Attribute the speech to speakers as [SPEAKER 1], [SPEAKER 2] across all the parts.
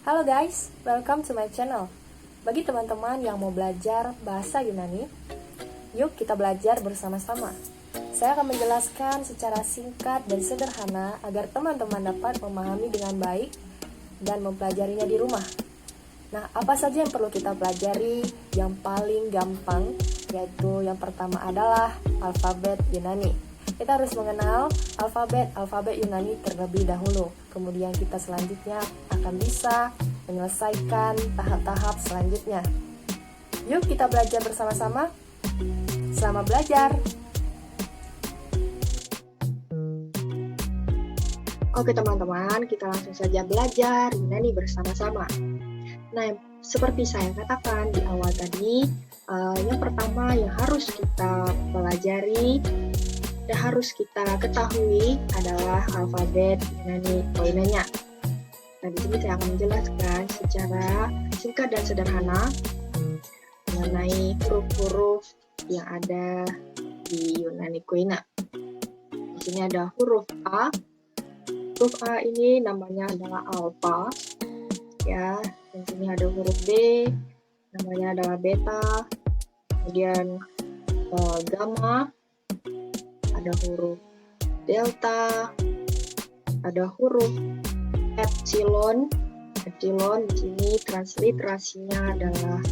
[SPEAKER 1] Halo guys, welcome to my channel. Bagi teman-teman yang mau belajar bahasa Yunani, yuk kita belajar bersama-sama. Saya akan menjelaskan secara singkat dan sederhana agar teman-teman dapat memahami dengan baik dan mempelajarinya di rumah. Nah, apa saja yang perlu kita pelajari? Yang paling gampang, yaitu yang pertama adalah alfabet Yunani. Kita harus mengenal alfabet Yunani terlebih dahulu. Kemudian kita selanjutnya akan bisa menyelesaikan tahap-tahap selanjutnya. Yuk kita belajar bersama-sama. Selamat belajar.
[SPEAKER 2] Oke teman-teman, kita langsung saja belajar Yunani bersama-sama. Nah, seperti saya katakan di awal tadi, yang pertama yang harus kita pelajari dan harus kita ketahui adalah alfabet Yunani koinenya. Nah, di sini saya akan menjelaskan secara singkat dan sederhana mengenai huruf-huruf yang ada di Yunani koina. Di sini ada huruf A. Huruf A ini namanya adalah alfa, ya. Di sini ada huruf B, namanya adalah beta. Kemudian gamma, ada huruf delta, ada huruf epsilon. Epsilon di sini transliterasinya adalah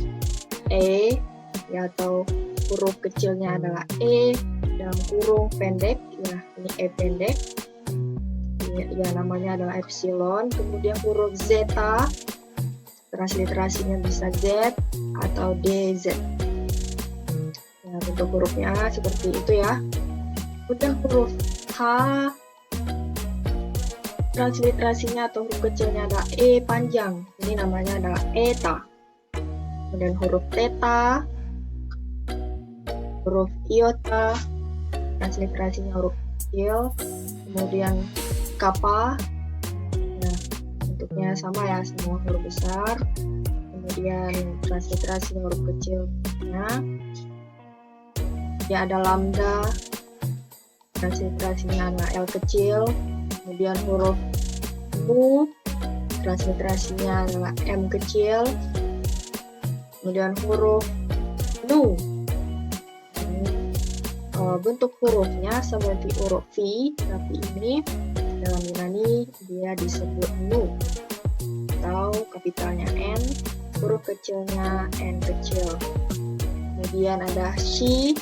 [SPEAKER 2] E, ya, atau huruf kecilnya adalah E dalam kurung pendek, ya, ini E pendek. Ya, namanya adalah epsilon. Kemudian huruf zeta, transliterasinya bisa Z atau DZ. Nah, bentuk hurufnya seperti itu ya. Kemudian huruf H, transliterasinya atau huruf kecilnya adalah E panjang. Ini namanya adalah eta. Kemudian huruf theta, huruf iota, transliterasinya huruf kecil. Kemudian kappa, nah, bentuknya sama ya, semua huruf besar. Kemudian transliterasinya huruf kecilnya. Ya, ada lambda, transliterasinya adalah L kecil. Kemudian huruf mu, transliterasinya adalah M kecil. Kemudian huruf nu, bentuk hurufnya seperti huruf V, tapi ini dalam Yunani dia disebut nu, atau kapitalnya N, huruf kecilnya N kecil. Kemudian ada shi,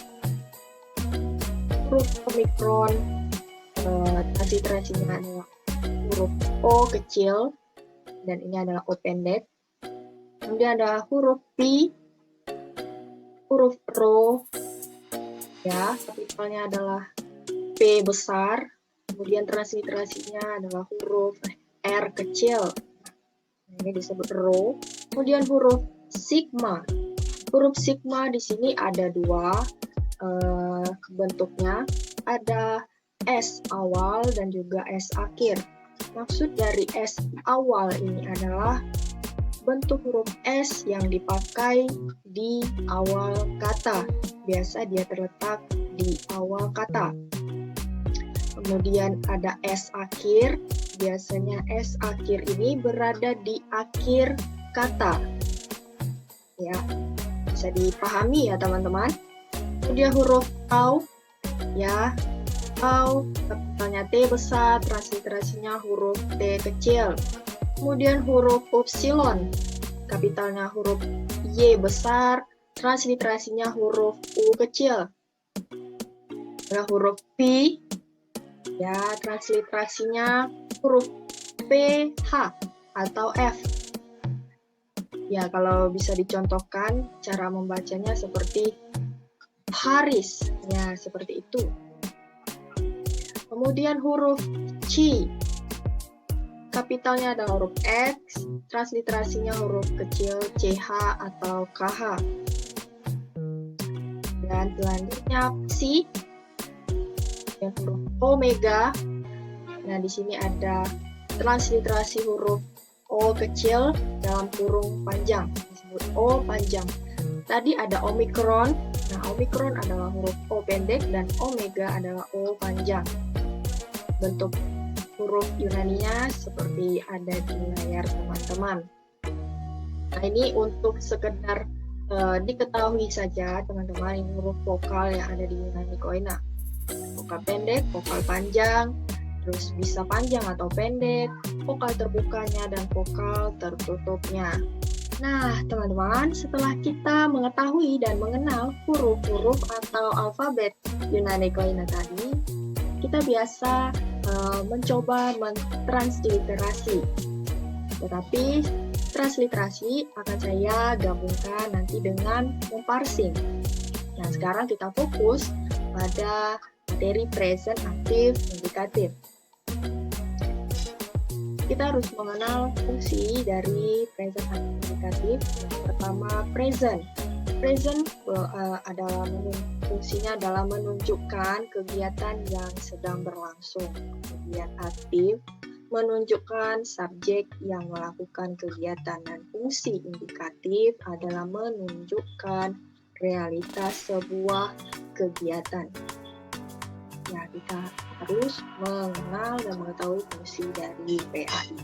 [SPEAKER 2] huruf omikron, transliterasinya adalah huruf O kecil, dan ini adalah O pendek. Kemudian ada huruf P, huruf Rho, ya, kapitalnya adalah P besar. Kemudian transliterasinya adalah huruf R kecil, ini disebut Rho. Kemudian huruf sigma. Huruf sigma di sini ada dua bentuknya, ada S awal dan juga S akhir. Maksud dari S awal ini adalah bentuk huruf S yang dipakai di awal kata. Biasa dia terletak di awal kata. Kemudian ada S akhir. Biasanya S akhir ini berada di akhir kata. Ya, bisa dipahami ya teman-teman. Kemudian huruf tau, ya, tau, kapitalnya T besar, transliterasinya huruf T kecil. Kemudian huruf upsilon, kapitalnya huruf Y besar, transliterasinya huruf U kecil. Ada huruf P, ya, transliterasinya huruf PH atau F. Ya, kalau bisa dicontohkan cara membacanya seperti Paris, ya, seperti itu. Kemudian huruf C, kapitalnya adalah huruf X, transliterasinya huruf kecil CH atau KH. Dan selanjutnya psi, yang huruf omega. Nah, di sini ada transliterasi huruf O kecil dalam kurung panjang, disebut O panjang. Tadi ada omikron. Nah, omikron adalah huruf O pendek dan omega adalah O panjang. Bentuk huruf Yunaninya seperti ada di layar teman-teman. Nah, ini untuk sekedar diketahui saja teman-teman, ini huruf vokal yang ada di Yunani Koina. Vokal pendek, vokal panjang, terus bisa panjang atau pendek, vokal terbukanya dan vokal tertutupnya. Nah, teman-teman, setelah kita mengetahui dan mengenal huruf-huruf atau alfabet Yunani Koina tadi, kita biasa mencoba mentransliterasi. Tetapi transliterasi akan saya gabungkan nanti dengan memparsing. Nah, sekarang kita fokus pada materi present aktif indikatif. Kita harus mengenal fungsi dari present aktif indikatif. Yang pertama, present. Present adalah fungsinya adalah menunjukkan kegiatan yang sedang berlangsung. Kemudian aktif menunjukkan subjek yang melakukan kegiatan, dan fungsi indikatif adalah menunjukkan realitas sebuah kegiatan. Ya, kita harus mengenal dan mengetahui fungsi dari PAI.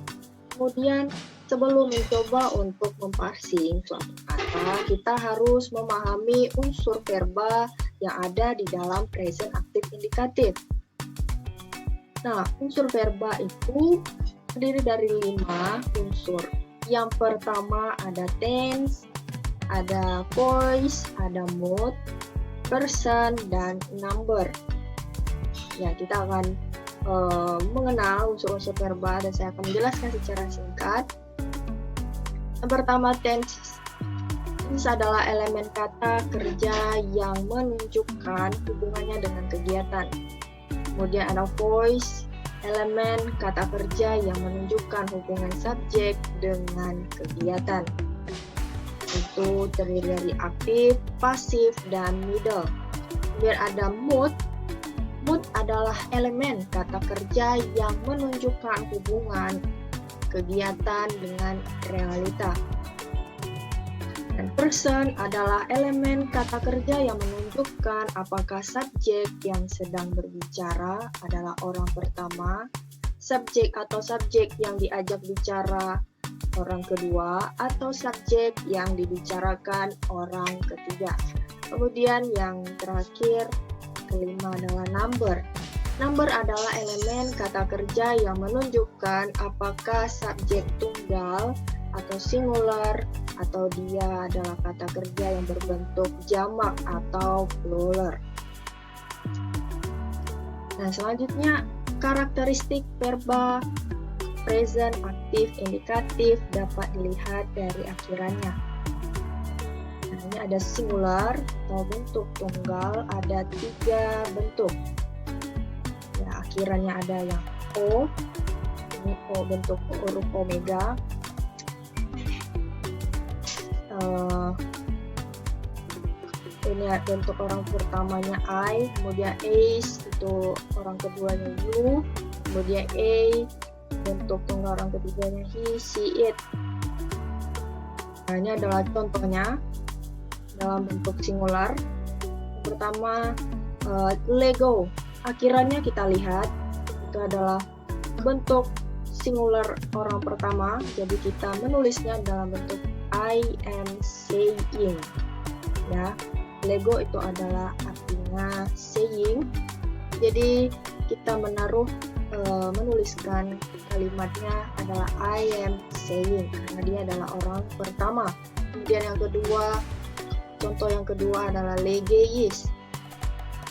[SPEAKER 2] Kemudian, sebelum mencoba untuk memparsing suatu kata, kita harus memahami unsur verba yang ada di dalam present aktif indikatif. Nah, unsur verba itu terdiri dari 5 unsur. Yang pertama ada tense, ada voice, ada mood, person, dan number. Ya, kita akan mengenal unsur-unsur verba dan saya akan menjelaskan secara singkat. Yang pertama, tense. Tense adalah elemen kata kerja yang menunjukkan hubungannya dengan kegiatan. Kemudian ada voice, elemen kata kerja yang menunjukkan hubungan subjek dengan kegiatan. Itu terdiri dari aktif, pasif, dan middle. Kemudian ada mood. Mood adalah elemen kata kerja yang menunjukkan hubungan kegiatan dengan realita. Dan person adalah elemen kata kerja yang menunjukkan apakah subjek yang sedang berbicara adalah orang pertama, subjek atau subjek yang diajak bicara orang kedua, atau subjek yang dibicarakan orang ketiga. Kemudian yang terakhir, kelima adalah number. Number adalah elemen kata kerja yang menunjukkan apakah subjek tunggal atau singular, atau dia adalah kata kerja yang berbentuk jamak atau plural. Nah, selanjutnya karakteristik verba present aktif indikatif dapat dilihat dari akhirannya. Nah, ini ada singular atau bentuk tunggal, ada 3 bentuk. Ya, akhirannya ada yang O, ini O bentuk huruf omega. Ini bentuk orang pertamanya I, kemudian Ace itu orang keduanya you, kemudian A bentuk tunggal orang ketiganya he, she, it. Nah, ini adalah contohnya dalam bentuk singular. Yang pertama Lego, akhirannya kita lihat itu adalah bentuk singular orang pertama, jadi kita menulisnya dalam bentuk I am saying. Ya, Lego itu adalah artinya saying. Jadi kita menuliskan kalimatnya adalah I am saying karena dia adalah orang pertama. Kemudian yang kedua, contoh yang kedua adalah legeis.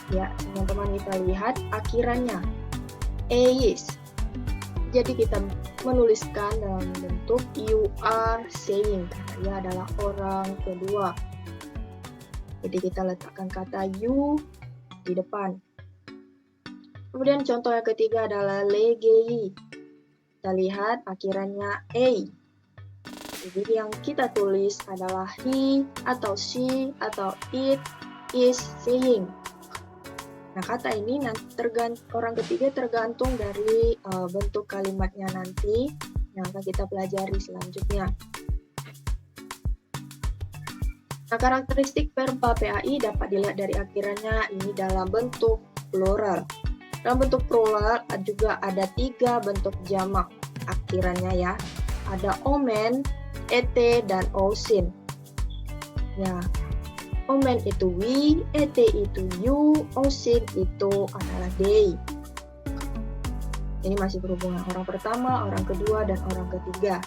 [SPEAKER 2] Ya, teman-teman kita lihat akhirannya eis. Jadi kita menuliskan dalam bentuk you are saying karena dia adalah orang kedua. Jadi kita letakkan kata you di depan. Kemudian contoh yang ketiga adalah legei. Kita lihat akhirannya a. Jadi yang kita tulis adalah he atau she atau it is saying. Nah, kata ini orang ketiga tergantung dari bentuk kalimatnya nanti yang akan kita pelajari selanjutnya. Nah, karakteristik verba PAI dapat dilihat dari akhirannya ini dalam bentuk plural. Dalam bentuk plural juga ada 3 bentuk jamak akhirannya ya. Ada omen, ET, dan OSIN. Ya, omen itu we, ET itu you, OSIN itu adalah they. Ini masih berhubungan orang pertama, orang kedua, dan orang ketiga.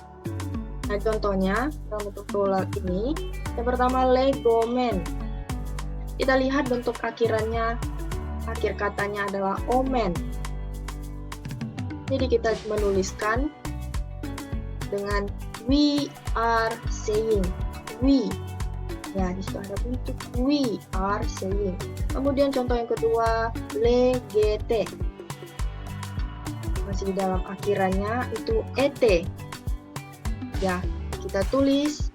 [SPEAKER 2] Nah, contohnya dalam bentuk plural ini, yang pertama legomen. Kita lihat bentuk akhirannya, akhir katanya adalah omen. Jadi kita menuliskan dengan we are saying, we. Ya, di situ ada bentuk we are saying. Kemudian contoh yang kedua, legete. Masih di dalam akhirannya itu et. Ya, kita tulis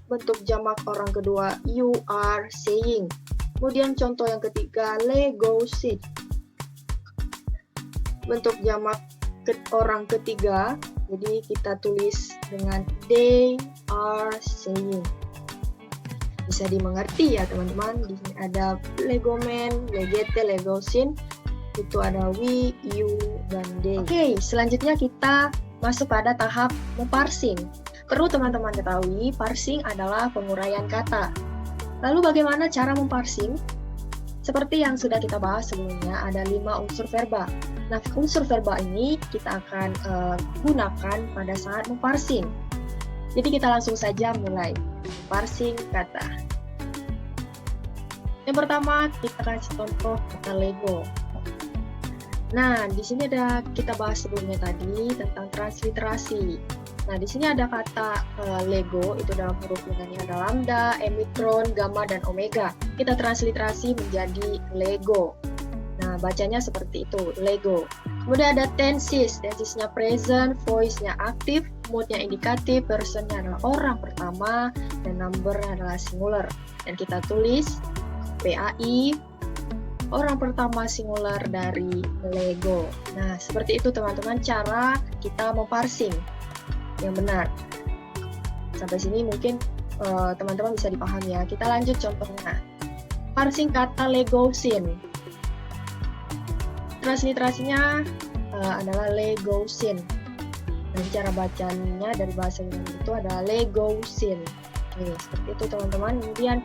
[SPEAKER 2] bentuk jamak orang kedua you are saying. Kemudian contoh yang ketiga, legosit. Bentuk jamak orang ketiga, jadi kita tulis dengan they are saying. Bisa dimengerti ya teman-teman. Di sini ada legomen, legete, legosin. Itu ada we, you, dan they. Oke, selanjutnya kita masuk pada tahap memparsing. Perlu teman-teman ketahui, parsing adalah penguraian kata. Lalu bagaimana cara memparsing? Seperti yang sudah kita bahas sebelumnya, ada 5 unsur verba. Nah, unsur verba ini kita akan gunakan pada saat memparsing. Jadi kita langsung saja mulai parsing kata. Yang pertama, kita kasih contoh kata Lego. Nah, di sini ada kita bahas sebelumnya tadi tentang transliterasi. Nah, di sini ada kata Lego, itu dalam huruf Yunani ada lambda, emikron, gamma, dan omega. Kita transliterasi menjadi Lego. Nah, bacanya seperti itu, Lego. Kemudian ada tenses, tensesnya present, voice-nya aktif, mood-nya indikatif, person-nya adalah orang pertama, dan number adalah singular. Dan kita tulis PAI, orang pertama singular dari Lego. Nah, seperti itu teman-teman cara kita memparsing yang benar. Sampai sini mungkin teman-teman bisa dipahami ya. Kita lanjut contohnya. Parsing kata legosin. Transliterasinya adalah legosin. Dan cara bacanya dari bahasa Yunani itu adalah legosin. Oke, seperti itu teman-teman. Kemudian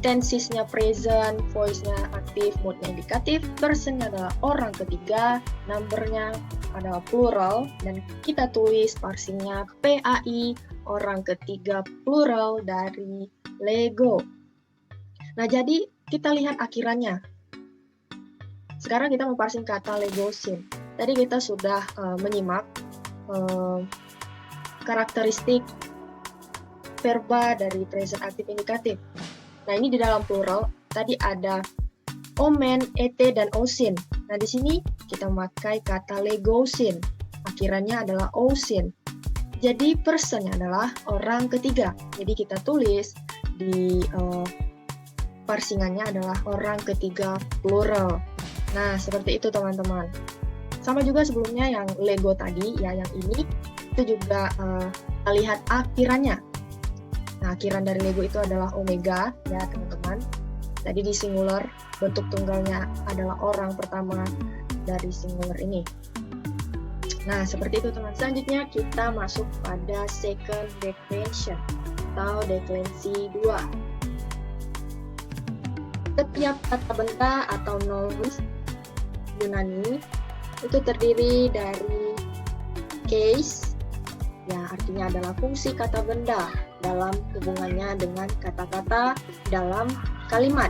[SPEAKER 2] tensesnya present, voice-nya aktif, mood-nya indikatif, person-nya adalah orang ketiga, number-nya adalah plural, dan kita tulis parsingnya PAI, orang ketiga plural dari Lego. Nah, jadi kita lihat akhirannya. Sekarang kita memparsing kata legosin. Tadi kita sudah menyimak karakteristik verba dari present aktif indikatif. Nah, ini di dalam plural, tadi ada omen, et, dan osin. Nah, di sini kita memakai kata legosin. Akhirannya adalah osin. Jadi, personnya adalah orang ketiga. Jadi, kita tulis di parsingannya adalah orang ketiga plural. Nah, seperti itu teman-teman. Sama juga sebelumnya yang Lego tadi, ya yang ini, itu juga kita lihat akhirannya. Nah, akhiran dari Lego itu adalah omega, ya teman-teman. Tadi di singular, bentuk tunggalnya adalah orang pertama dari singular ini. Nah, seperti itu teman. Selanjutnya kita masuk pada second declension atau deklensi 2. Setiap kata benda atau nouns Yunani itu terdiri dari case, ya artinya adalah fungsi kata benda dalam hubungannya dengan kata-kata dalam kalimat.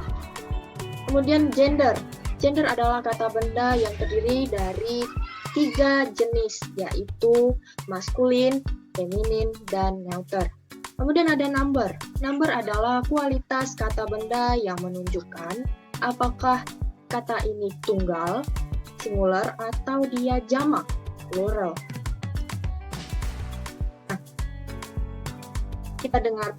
[SPEAKER 2] Kemudian gender. Gender adalah kata benda yang terdiri dari 3 jenis, yaitu maskulin, feminin, dan neuter. Kemudian ada number. Number adalah kualitas kata benda yang menunjukkan apakah kata ini tunggal, singular, atau dia jamak, plural. Kita dengar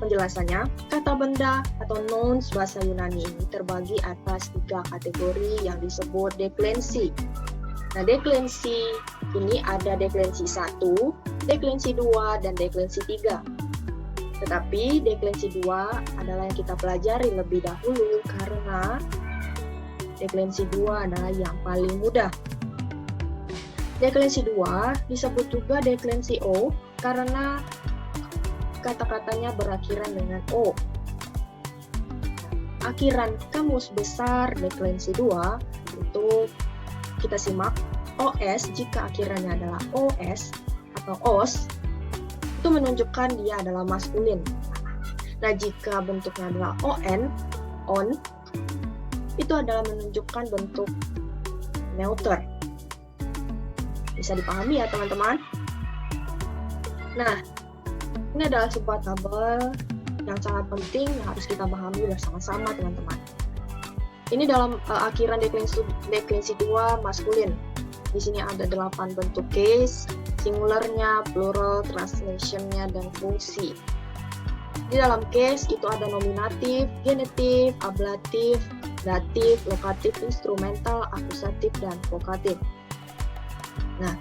[SPEAKER 2] penjelasannya. Kata benda atau nouns bahasa Yunani ini terbagi atas 3 kategori yang disebut deklensi. Nah, deklensi ini ada deklensi 1, deklensi 2, dan deklensi 3. Tetapi deklensi 2 adalah yang kita pelajari lebih dahulu karena deklensi 2 adalah yang paling mudah. Deklensi 2 disebut juga deklensi O karena kata-katanya berakhiran dengan O. Akhiran Kamus Besar Deklinasi 2 itu kita simak OS jika akhirannya adalah OS atau OS itu menunjukkan dia adalah maskulin. Nah, jika bentuknya adalah ON itu adalah menunjukkan bentuk neuter. Bisa dipahami ya teman-teman? Nah, ini adalah sebuah tabel yang sangat penting yang harus kita pahami bersama-sama teman-teman. Ini dalam akhiran deklinasi 2 maskulin. Di sini ada 8 bentuk case, singularnya, plural, translationnya, dan fungsi. Di dalam case itu ada nominatif, genitif, ablatif, datif, lokatif, instrumental, akusatif, dan vokatif. Nah,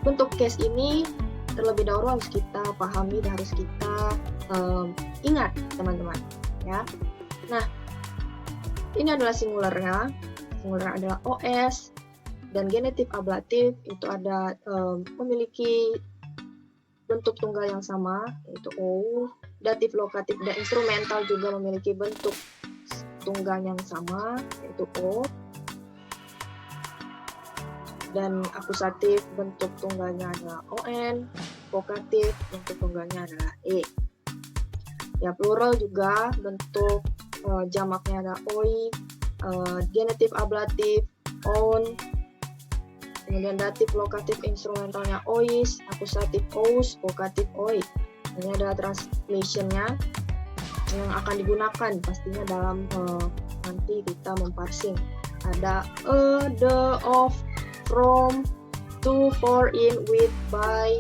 [SPEAKER 2] bentuk case ini terlebih dahulu harus kita pahami dan harus kita ingat teman-teman ya. Nah, ini adalah singularnya. Singular adalah OS dan genitif ablatif itu ada memiliki bentuk tunggal yang sama yaitu O. Datif, lokatif, dan instrumental juga memiliki bentuk tunggal yang sama yaitu O. Dan akusatif bentuk tunggalnya adalah ON, vokatif bentuk tunggalnya adalah E. Ya, plural juga bentuk jamaknya adalah OI, genitif ablatif ON, kemudian datif, lokatif, instrumentalnya OIS, akusatif OUS, vokatif OI. Ini adalah translationnya yang akan digunakan pastinya dalam nanti kita memparsing. Ada the, of, from, to, for, in, with, by,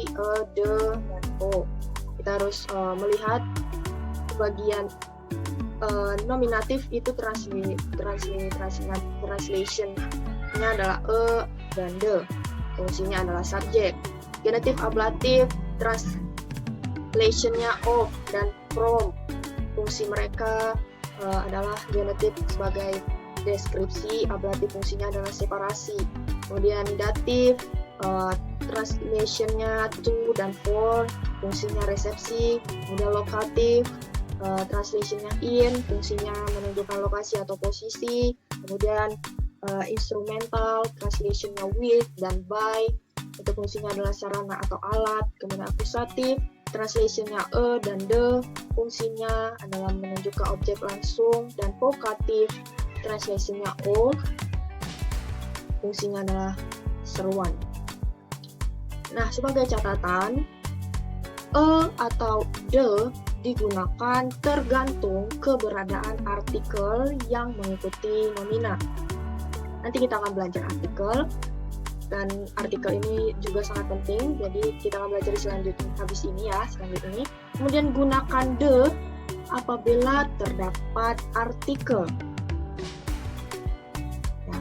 [SPEAKER 2] the, dan o. Kita harus melihat bagian nominatif itu translationnya adalah dan the. Fungsinya adalah subjek. Genitif ablatif translationnya of dan from. Fungsi mereka adalah genitif sebagai deskripsi, ablatif fungsinya adalah separasi. Kemudian datif translationnya to dan for, fungsinya resepsi. Kemudian lokatif translationnya in, fungsinya menunjukkan lokasi atau posisi. Kemudian instrumental translationnya with dan by, itu fungsinya adalah sarana atau alat. Kemudian akusatif translationnya dan the, fungsinya adalah menunjukkan objek langsung. Dan vokatif translationnya o, fungsinya adalah seruan. Nah, sebagai catatan, atau the digunakan tergantung keberadaan artikel yang mengikuti nomina. Nanti kita akan belajar artikel, dan artikel ini juga sangat penting, jadi kita akan belajar selanjutnya habis ini ya, selanjutnya ini. Kemudian gunakan the apabila terdapat artikel. Ya,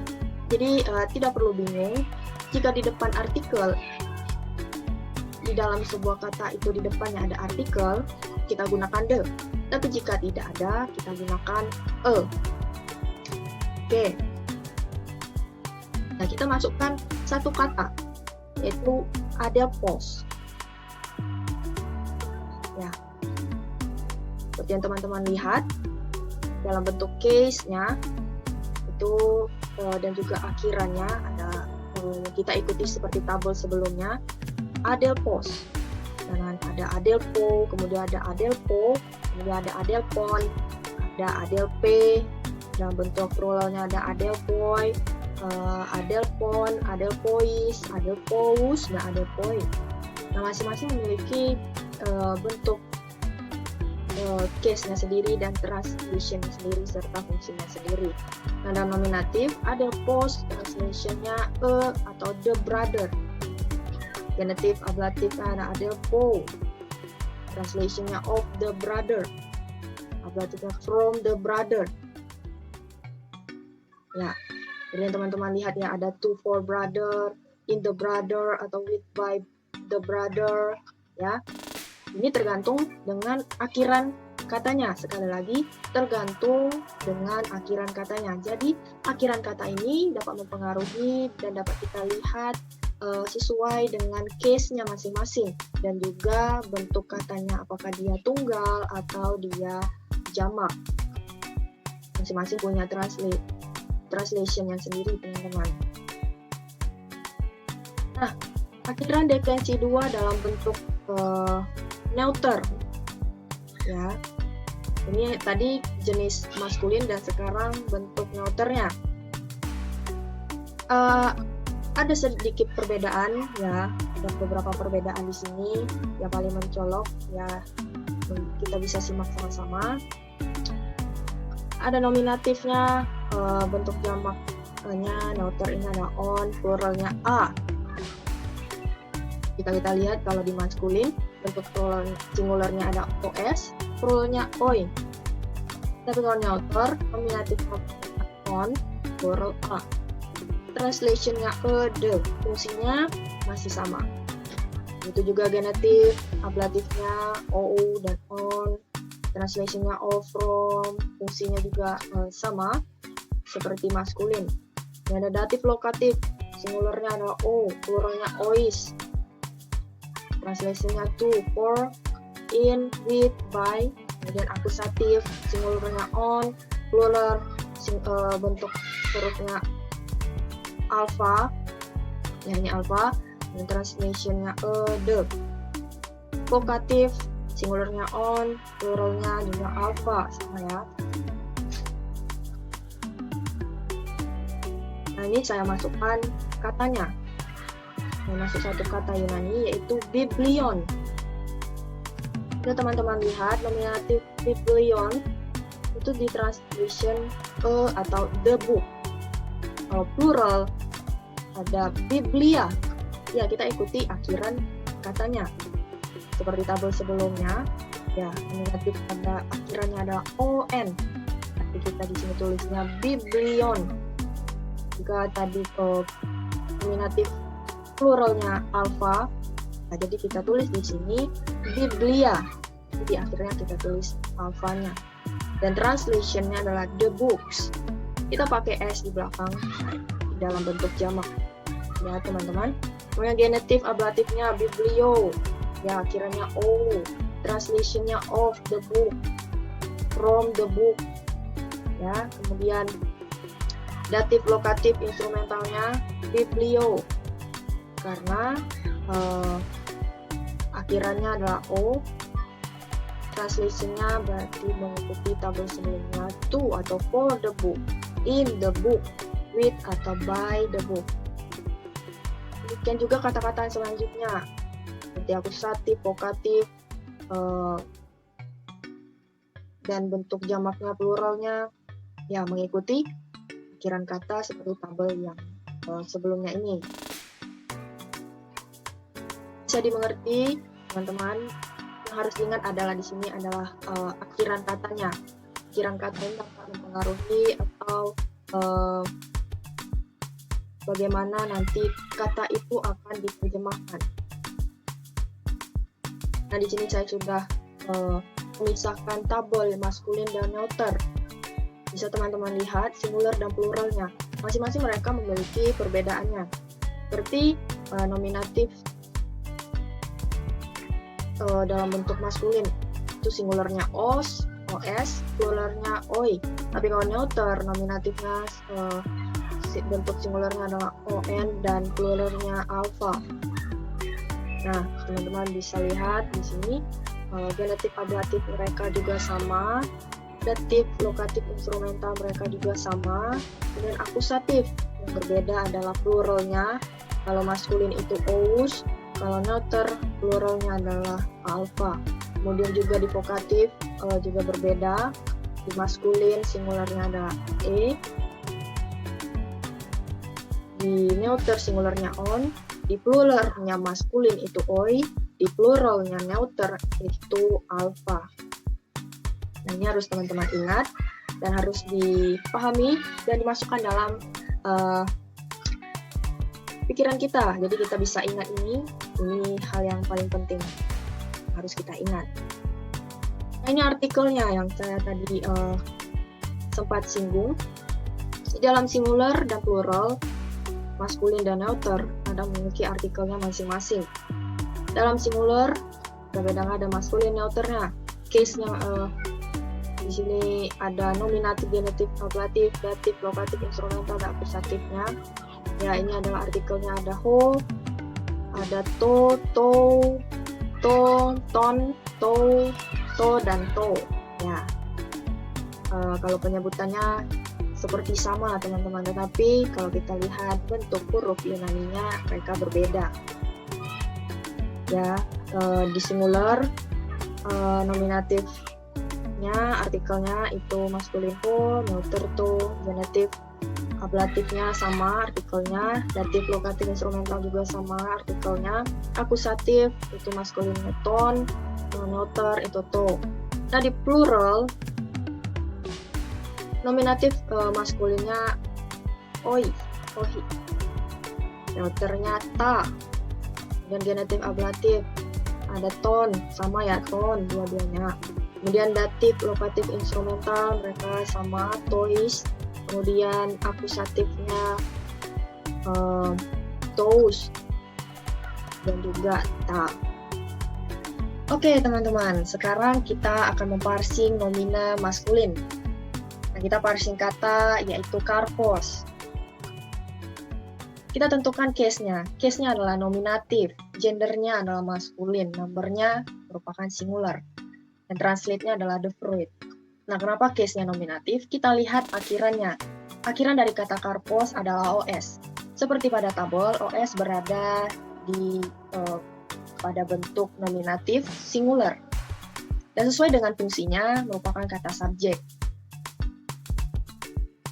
[SPEAKER 2] jadi tidak perlu bingung, jika di depan artikel, di dalam sebuah kata itu di depannya ada artikel, kita gunakan the. Tapi jika tidak ada, kita gunakan a. Oke. Nah, kita masukkan satu kata, yaitu adelphos. Ya. Seperti yang teman-teman lihat, dalam bentuk case-nya, itu dan juga akhirannya ada, kita ikuti seperti tabel sebelumnya, adelphos. Dan ada adelpho, kemudian ada adelpho, kemudian ada adelphon, ada adelphe, dalam bentuk pluralnya ada adelphoi, adelphon, adelphois, adelphous, dan adelphoi. Nah, masing-masing memiliki bentuk case-nya sendiri dan translation-nya sendiri serta fungsinya sendiri. Nah, dalam nominatif, adelphos translation-nya atau the brother. Genitif ablatif ada adelpho, translationnya of the brother, ablatifnya from the brother. Ya, jadi teman-teman lihat ya, ada to, for brother, in the brother, atau with, by the brother. Ya, ini tergantung dengan akhiran katanya. Sekali lagi, tergantung dengan akhiran katanya. Jadi akhiran kata ini dapat mempengaruhi dan dapat kita lihat sesuai dengan case-nya masing-masing, dan juga bentuk katanya apakah dia tunggal atau dia jamak. Masing-masing punya translation yang sendiri, teman-teman. Nah, akhiran definisi 2 dalam bentuk neuter. Ya. Ini tadi jenis maskulin dan sekarang bentuk neuternya. Ada sedikit perbedaan ya, ada beberapa perbedaan di sini yang paling mencolok ya, kita bisa simak sama-sama. Ada nominatifnya, bentuk jamaknya neuter ini ada on, pluralnya a. Jika kita lihat kalau di maskulin bentuk plural singularnya ada os, pluralnya oi. Tapi kalau neuter nominatifnya on, plural a. Translationnya the, fungsinya masih sama. Itu juga genetif, ablatifnya ou dan on, translationnya of, from, fungsinya juga sama seperti maskulin. Dan ada datif lokatif, singularnya adalah o, pluralnya ois. Translationnya to, for, in, with, by. Kemudian akusatif, singularnya on, plural, bentuk hurufnya alpha, ini alpha, dan translationnya the. Vokatif, singularnya on, pluralnya juga alpha, sama ya. Nah, ini saya masukkan katanya. Saya masuk satu kata Yunani yaitu biblion. Jadi teman-teman lihat nominatif biblion itu di translation atau the book. Kalau plural ada biblia, ya kita ikuti akhiran katanya. Seperti tabel sebelumnya, ya nominatif pada akhirannya ada on, tapi kita di sini tulisnya biblion. Jika tadi nominatif pluralnya alpha, nah jadi kita tulis di sini biblia. Di akhirnya kita tulis alfanya. Dan translationnya adalah the books. Kita pakai s di belakang dalam bentuk jamak ya teman-teman. Kemudian genetif ablatifnya biblio, ya akhirnya o. Translationnya of the book, from the book ya. Kemudian datif lokatif instrumentalnya biblio karena akhirannya adalah o. Translationnya berarti mengikuti tabel sebelumnya, to atau for the book, in the book, with atau by the book. Demikian juga kata-kata selanjutnya seperti akusatif, vokatif, dan bentuk jamaknya pluralnya ya mengikuti akhiran kata seperti tabel yang sebelumnya ini. Bisa dimengerti teman-teman. Yang harus diingat adalah di sini adalah akhiran katanya. Akhiran kata ini dapat mempengaruhi atau bagaimana nanti kata itu akan diterjemahkan. Nah, di sini saya sudah memisahkan tabel maskulin dan neuter. Bisa teman-teman lihat singular dan pluralnya. Masing-masing mereka memiliki perbedaannya. Seperti nominatif dalam bentuk maskulin itu singularnya os, pluralnya oi. Tapi kalau neuter nominatifnya bentuk singularnya adalah on dan pluralnya alpha. Nah, teman-teman bisa lihat di sini genetif ablatif mereka juga sama, datif lokatif instrumental mereka juga sama. Kemudian akusatif yang berbeda adalah pluralnya. Kalau maskulin itu ous, kalau neuter pluralnya adalah alpha. Kemudian juga di vokatif juga berbeda. Di maskulin singularnya adalah e. Di neuter singularnya on. Di pluralnya maskulin itu oi. Di pluralnya neuter itu alpha. Nah, ini harus teman-teman ingat dan harus dipahami dan dimasukkan dalam pikiran kita. Jadi kita bisa ingat ini hal yang paling penting harus kita ingat. Nah, ini artikelnya yang saya tadi sempat singgung. Di dalam singular dan plural, maskulin dan neuter ada memiliki artikelnya masing-masing. Dalam singular, kadang-kadang ada maskulin neuternya. Case-nya di sini ada nominatif, genetif, ablatif, datif, lokatif, instrumental, dan akusatifnya. Ya, ini adalah artikelnya, ada ho, ada to, ton, to, dan to. Ya, kalau penyebutannya seperti sama teman-teman, tetapi kalau kita lihat bentuk huruf Yunaninya mereka berbeda. Ya, di singular nominatifnya, artikelnya itu maskulin ho, neuter to, genetif, ablatifnya sama artikelnya, datif, lokatif, instrumental juga sama artikelnya, akusatif itu maskulin ton, neuter itu to. Nah, di plural nominatif maskulinnya ohi, neuternya ta, dan genetif ablatif ada ton, sama ya, ton dua-duanya. Kemudian datif, lokatif, instrumental mereka sama, tois. Kemudian akusatifnya tous dan juga ta. Oke teman-teman, sekarang kita akan memparsing nomina maskulin. Nah, kita parsing kata yaitu karpos. Kita tentukan case-nya. Case-nya adalah nominatif, gendernya adalah maskulin, numbernya merupakan singular, dan translate-nya adalah the fruit. Nah, kenapa case-nya nominatif? Kita lihat akhirannya. Akhiran dari kata karpos adalah os. Seperti pada tabel, os berada di pada bentuk nominatif singular. Dan sesuai dengan fungsinya, merupakan kata subjek.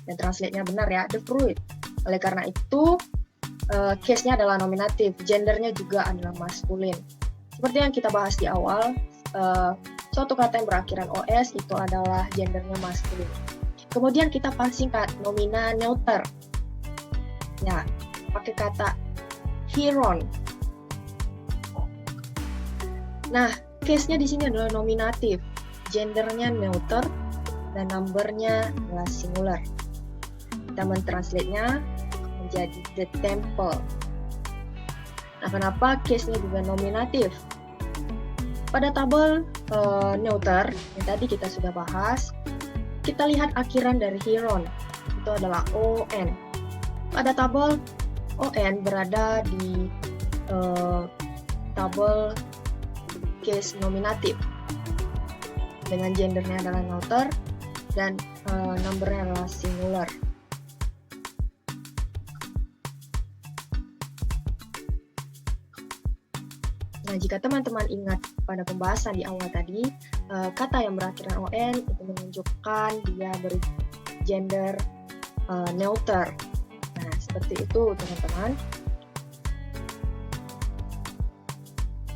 [SPEAKER 2] Dan translate-nya benar ya, the fruit. Oleh karena itu, case-nya adalah nominatif, gendernya juga adalah maskulin. Seperti yang kita bahas di awal, suatu kata yang berakhiran os itu adalah gendernya maskulin. Kemudian kita parsing nomina neuter. Ya, pakai kata hieron. Nah, case-nya di sini adalah nominatif, gendernya neuter, dan numbernya adalah singular. Kita mentranslate-nya menjadi the temple. Nah, kenapa case-nya juga nominatif? Pada tabel neuter yang tadi kita sudah bahas, kita lihat akhiran dari hieron, itu adalah on. Pada tabel on berada di tabel case nominatif dengan gendernya adalah neuter dan numbernya adalah singular. Nah, jika teman-teman ingat pada pembahasan di awal tadi, kata yang berakhiran on itu menunjukkan dia bergender neuter. Nah, seperti itu teman-teman.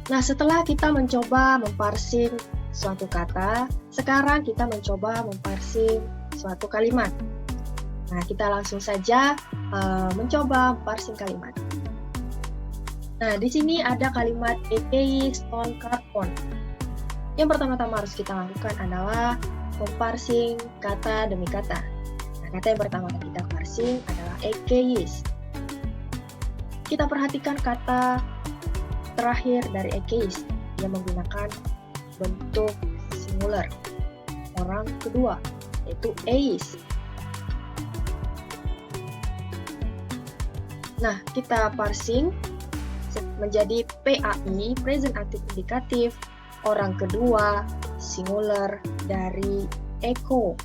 [SPEAKER 2] Nah, setelah kita mencoba memparsing suatu kata, sekarang kita mencoba memparsing suatu kalimat. Nah, kita langsung saja mencoba memparsing kalimat. Nah, di sini ada kalimat ekei stone karpon. Yang pertama-tama harus kita lakukan adalah memparsing kata demi kata. Nah, kata yang pertama kita parsing adalah ekeis. Kita perhatikan kata terakhir dari ekeis yang menggunakan bentuk singular, orang kedua, yaitu eis. Nah, kita parsing menjadi PAI, present active indikatif, orang kedua, singular dari echo,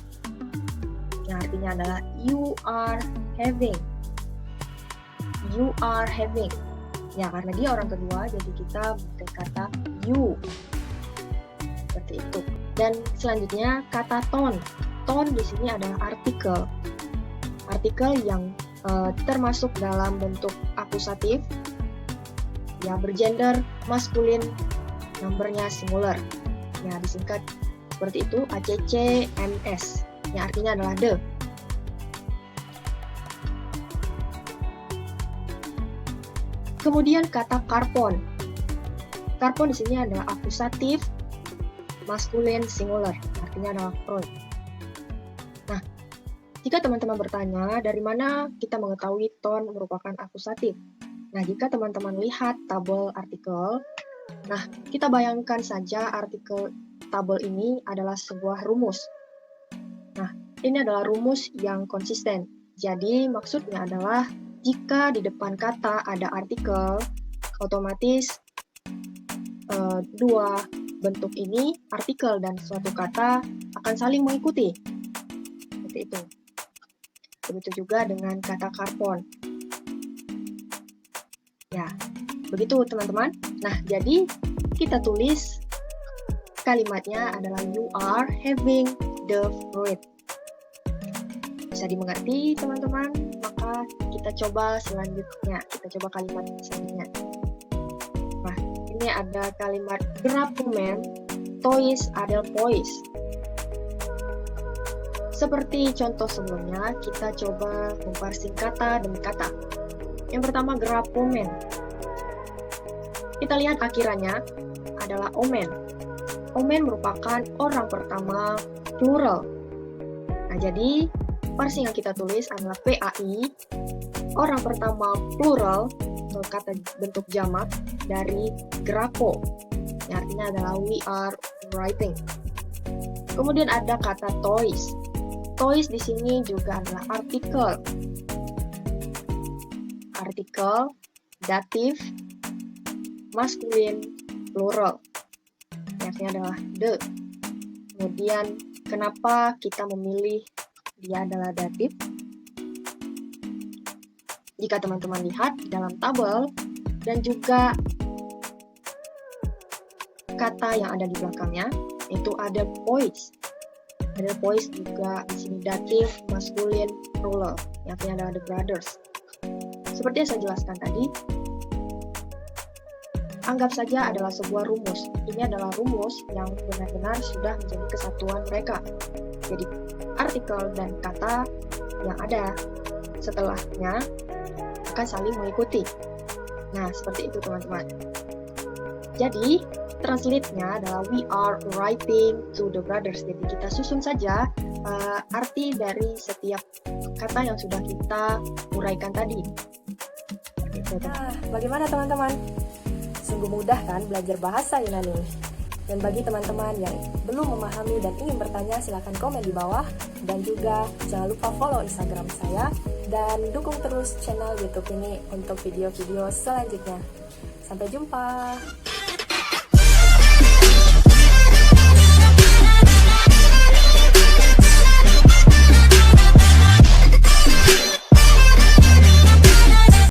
[SPEAKER 2] yang artinya adalah you are having. You are having. Ya, karena dia orang kedua, jadi kita pakai kata you. Seperti itu. Dan selanjutnya kata tone. Tone di sini adalah artikel. Artikel yang termasuk dalam bentuk akusatif, ya bergender maskulin, numbernya singular. Ya, disingkat seperti itu, ACCMS, yang artinya adalah the. Kemudian kata karpon. Karpon di sini adalah akusatif, maskulin, singular, artinya adalah fruit. Nah, jika teman-teman bertanya, dari mana kita mengetahui tone merupakan akusatif? Nah, jika teman-teman lihat tabel artikel, nah, kita bayangkan saja artikel tabel ini adalah sebuah rumus. Nah, ini adalah rumus yang konsisten. Jadi, maksudnya adalah jika di depan kata ada artikel, otomatis dua bentuk ini, artikel dan suatu kata, akan saling mengikuti. Seperti itu. Begitu juga dengan kata karbon. Ya, begitu teman-teman. Nah, jadi kita tulis kalimatnya adalah you are having the fruit. Bisa dimengerti teman-teman? Maka kita coba selanjutnya. Kita coba kalimat selanjutnya. Nah, ini ada kalimat grab woman, toys adult boys. Seperti contoh sebelumnya, kita coba memparsing kata demi kata. Yang pertama, grab woman. Kita lihat akhirannya adalah omen. Omen merupakan orang pertama plural. Nah, jadi parsing yang kita tulis adalah PAI, orang pertama plural, atau kata bentuk jamak dari grapo. Yang artinya adalah we are writing. Kemudian ada kata toys. Toys di sini juga adalah artikel. Artikel, datif, maskulin, plural. Yang artinya adalah the. Kemudian, kenapa kita memilih dia adalah datif? Jika teman-teman lihat di dalam tabel dan juga kata yang ada di belakangnya, itu ada boys. Ada boys juga di sini datif, maskulin, plural. Yang artinya adalah the brothers. Seperti yang saya jelaskan tadi, anggap saja adalah sebuah rumus. Ini adalah rumus yang benar-benar sudah menjadi kesatuan mereka. Jadi, artikel dan kata yang ada setelahnya akan saling mengikuti. Nah, seperti itu teman-teman. Jadi, translate-nya adalah we are writing to the brothers. Jadi, kita susun saja arti dari setiap kata yang sudah kita uraikan tadi.
[SPEAKER 1] Nah, bagaimana teman-teman? Sungguh mudah kan belajar bahasa Yunani? Dan bagi teman-teman yang belum memahami dan ingin bertanya, silahkan komen di bawah. Dan juga jangan lupa follow Instagram saya. Dan dukung terus channel YouTube ini untuk video-video selanjutnya. Sampai jumpa!